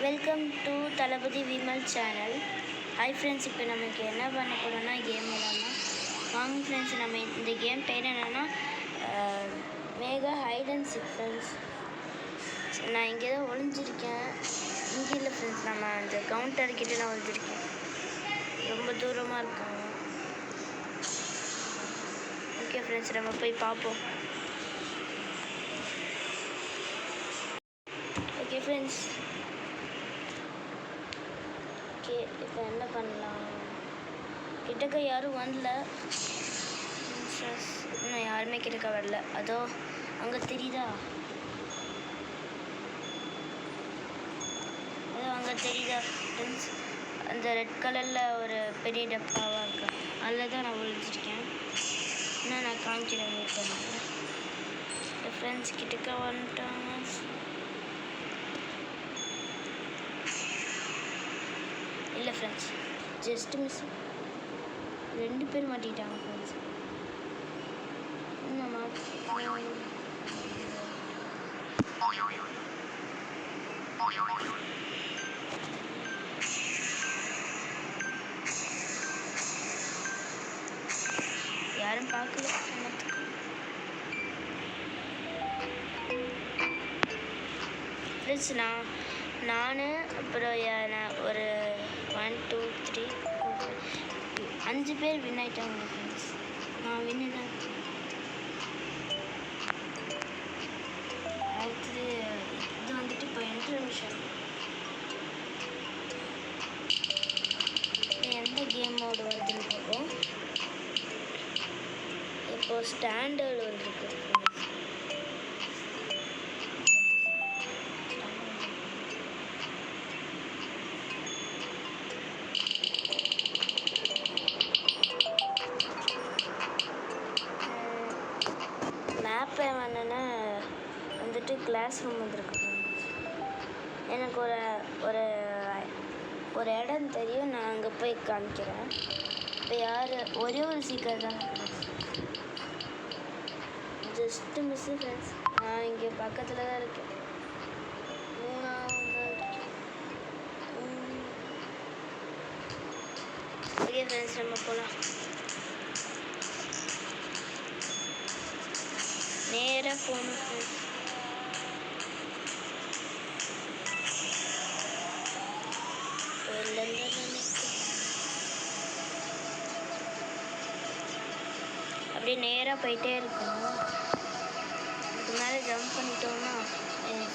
Welcome to Thalapathy Vimal channel. Hi friends, இப்போ நமக்கு என்ன பண்ண போகிறோம்னா கேம் விளாட்லாம். வாங்க ஃப்ரெண்ட்ஸ், நம்ம இந்த கேம் பேர் என்னென்னா mega hide and seek friends. நான் இங்கே தான் ஒளிஞ்சிருக்கேன். இங்கே இல்லை ஃப்ரெண்ட்ஸ், நம்ம அந்த கவுண்டர் கிட்டே நான் ஒளிஞ்சிருக்கேன். ரொம்ப தூரமாக இருக்காங்க. ஓகே ஃப்ரெண்ட்ஸ், நம்ம போய் பார்ப்போம். ஓகே ஃப்ரெண்ட்ஸ், ஓகே இப்போ என்ன பண்ணலாம்? கிட்டக்க யாரும் வரல, இன்னும் யாருமே கிட்டக்க வரல. அதோ அங்கே தெரியுதா? அதோ அங்கே தெரியுதா ஃப்ரெண்ட்ஸ்? அந்த ரெட் கலரில் ஒரு பெரிய டப்பாவாக இருக்கா, அதில் தான் நான் ஒழிச்சிருக்கேன். இன்னும் நான் காமிக்கிறேன், வெயிட் பண்ணுங்க ஃப்ரெண்ட்ஸ். கிட்டக்க வந்துட்டாங்க. இல்லை ஃப்ரெண்ட்ஸ், ஜஸ்ட் மிஸ். 2 பேர் மாட்டிக்கிட்டாங்க ஃப்ரெண்ட்ஸ். யாரும் பார்க்கல ஃப்ரெண்ட்ஸ். நான் அப்புறம் ஒரு 1 2 3 4 5 பேர் வின் ஆகிட்டாங்க ஃப்ரெண்ட்ஸ். நான் வின்னு தான். அடுத்தது இது வந்துட்டு இப்போ இன்ட்ரமிஷன். எந்த கேம் மோடு வருதுன்னு பார்ப்போம். இப்போ ஸ்டாண்டர்டு வந்துருக்கு. மேப் என்னென்னா வந்துட்டு கிளாஸ் ரூம் வந்துருக்கு. எனக்கு ஒரு ஒரு இடம் தெரியும், நான் அங்கே போய் காமிக்கிறேன். இப்போ யார் ஒரே ஒரு சீக்கிரம் தான், ஜஸ்ட்டு மிஸ்ஸு ஃப்ரெண்ட்ஸ். நான் இங்கே பக்கத்தில் தான் இருக்கேன். 3ஆவது இருக்கேன். ஓகே ஃப்ரெண்ட்ஸ், நம்ம போகலாம். நேராக போகணும் ஃப்ரெண்ட்ஸ். அப்படியே நேராக போயிட்டே இருக்கணும். இதுக்கு மேலே ஜம்ப் பண்ணிட்டோம்னா இங்கே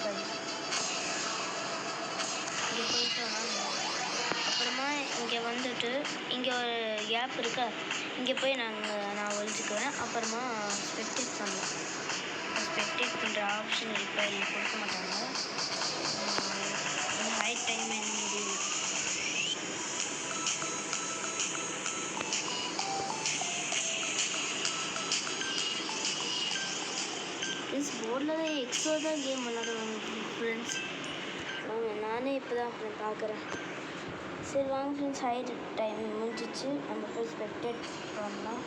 போயிட்டோம்னா அப்புறமா இங்கே வந்துட்டு இங்கே ஒரு கேப் இருக்கா, இங்கே போய் நான் ஒழிச்சுக்குவேன். அப்புறமா ஸ்பெக்டேட் பண்ணலாம். ஸ்பெக்டேட் பண்ணுற ஆப்ஷன் இப்போ கொடுக்க மாட்டாங்க. ஹைட் டைம் என்ன முடியல. போர்டில் தான் எக்ஸோ தான் கேம் விளாடுவாங்க ஃப்ரெண்ட்ஸ். நானே இப்போ தான் பார்க்குறேன். சரி வாங்க ஃப்ரெண்ட்ஸ், ஹைட் டைம் முடிஞ்சிச்சு. நம்ம போய் ஸ்பெக்டேட் பண்ணலாம்.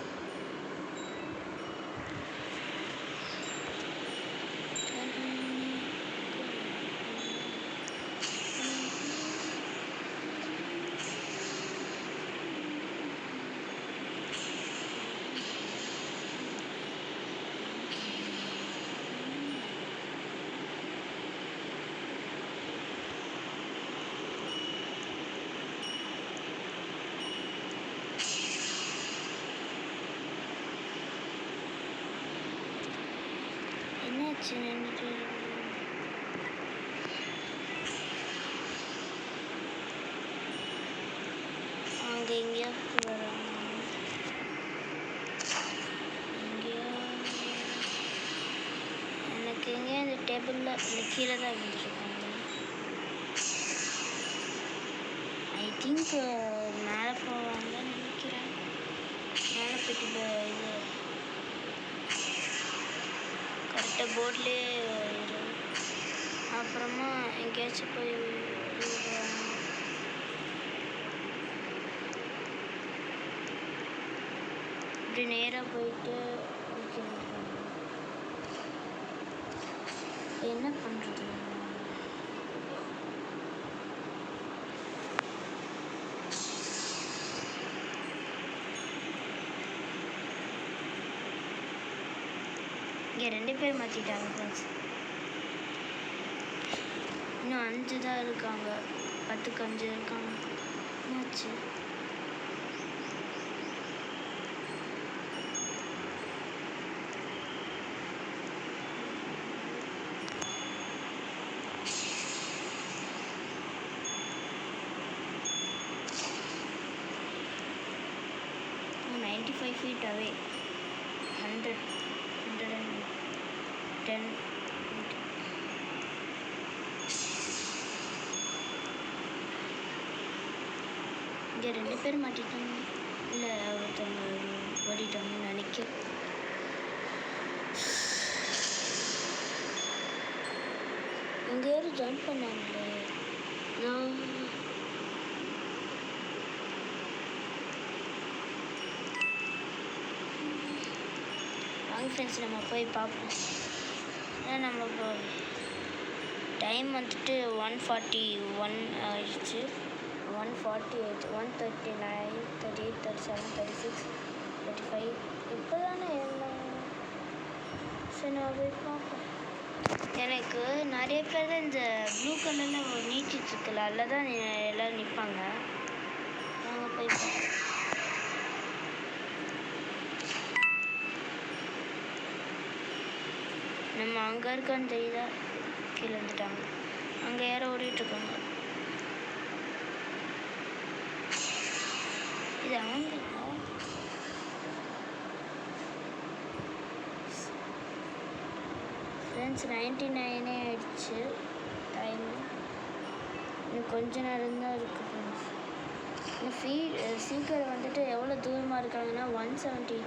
நின்றுட்டு அங்கே எங்கேயா வராங்க. எனக்கு எங்கேயா இந்த டேபிளில் இந்த கீழே தான் விழுந்துருக்காங்க. ஐ திங்க் மேலே போவாங்கன்னு நினைக்கிறேன். மேலே போய்ட்டு இது கரெக்டாக போர்ட்லேயே அப்புறமா எங்கேயாச்சும் போய் இப்படி நேராக போயிட்டு என்ன பண்ணுறது? இங்கே 2 பேர் மாற்றிட்டாங்க ஃப்ரெண்ட்ஸ். இன்னும் 5 தான் இருக்காங்க. 10க்கு 5 இருக்காங்க. என்னாச்சு? I'm 95 feet away. 100, 110. இங்கே 2 பேர் மாட்டிட்டாங்க. இல்லை ஒருத்தவங்க ஓடிட்டாங்கன்னு நினைக்கிறேன். இங்கே யாரும் ஜம்ப் பண்ணாங்களே. நான் வாங்க ஃப்ரெண்ட்ஸ் நம்ம போய் பார்ப்போம். ஏன்னா நம்ம இப்போ டைம் வந்துட்டு 141 ஆயிடுச்சு. 148, 139, 38, 37, 36, 35 இப்போ தானே எல்லாம். சரி நான் போய் பார்ப்போம். எனக்கு நிறைய பேர் தான் இந்த ப்ளூ கலரில் ஒரு நீட்டிகிட்ருக்குல்ல, அதில் தான் எல்லோரும் நிற்பாங்க. நாங்கள் போய் பார்ப்போம். நம்ம அங்கே இருக்கான்னு தெரியுதா? கீழே வந்துட்டாங்க. அங்கே யாரோ ஓடிட்டுருக்காங்க. இது அவங்க ஃப்ரெண்ட்ஸ். 99 ஆயிடுச்சு டைமு. இன்னும் கொஞ்ச நேரம் தான் இருக்குது ஃப்ரெண்ட்ஸ். இன்னும் சீக்கிரம் வந்துட்டு எவ்வளோ தூரமாக இருக்காங்கன்னா 170,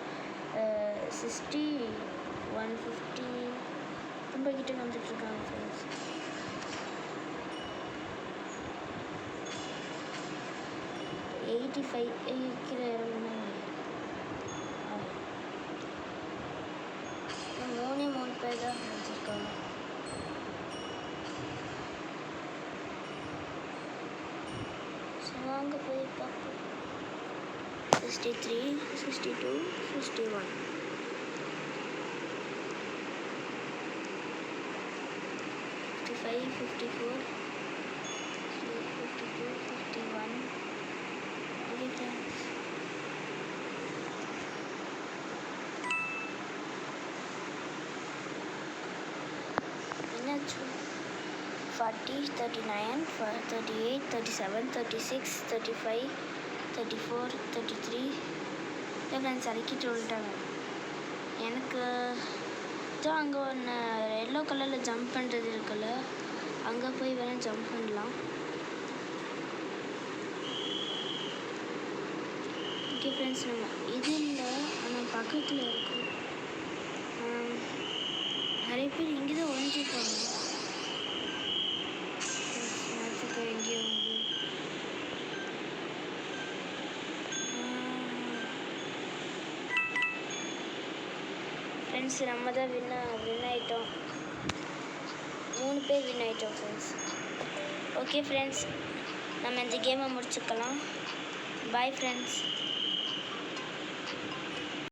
60, 150 ரொம்ப கிட்ட வந்துட்டுருக்காங்க ஃப்ரெண்ட்ஸ். $85 கீழே இறங்கணும். 3 பேர் தான் வச்சுருக்காங்க. ஸோ வாங்க போய் பார்ப்போம். 63, 62, 61. $55, $54, $52, $51. என்னாச்சு? 40, 39, 38, 37, 36, 35, 34, 33. ஃப்ரெண்ட்ஸ் அரைக்கிட்டு விட்டாங்க. எனக்கு தான் அங்கே ஒன்று எல்லோ கலரில் ஜம்ப் பண்ணுறது இருக்குல்ல, அங்கே போய் வேணால் ஜம்ப் பண்ணலாம். ஓகே ஃப்ரெண்ட்ஸ், நம்ம இது இல்லை ஆனால் பக்கத்தில் இருக்கும். நிறைய பேர் இங்கே தான் ஒழிஞ்சிருப்பாங்க. எங்கேயோ ஃப்ரெண்ட்ஸ் நம்ம தான் வின் ஆகிட்டோம். 3 பேர் வின் ஆகிட்டோம் ஃப்ரெண்ட்ஸ். ஓகே ஃப்ரெண்ட்ஸ், நம்ம இந்த கேமை முடிச்சுக்கலாம். Bye friends.